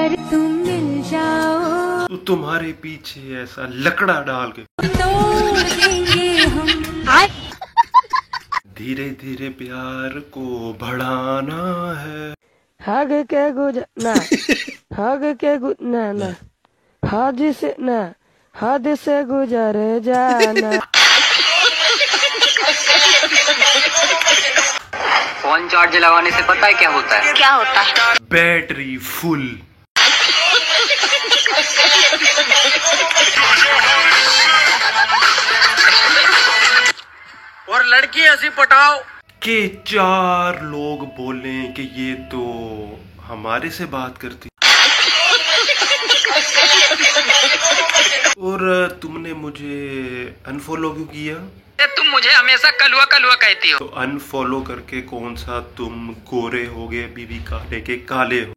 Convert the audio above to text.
अगर तुम मिल जाओ तो तुम्हारे पीछे ऐसा लकड़ा डाल के तोड़ देंगे हम। धीरे धीरे प्यार को बढ़ाना है। हग के गुजना हग के गुना ना हद से ना हद से गुजर जाना। फोन चार्ज लगाने से पता है क्या होता है? क्या होता है? Battery full. और लड़की ऐसी पटाओ कि 4 लोग बोले कि ये तो हमारे से बात करती। और तुमने मुझे अनफॉलो क्यों किया? तुम मुझे हमेशा कलुआ कलुआ कहती हो। तो अनफॉलो करके कौन सा तुम गोरे हो गए, बीवी काले के काले हो।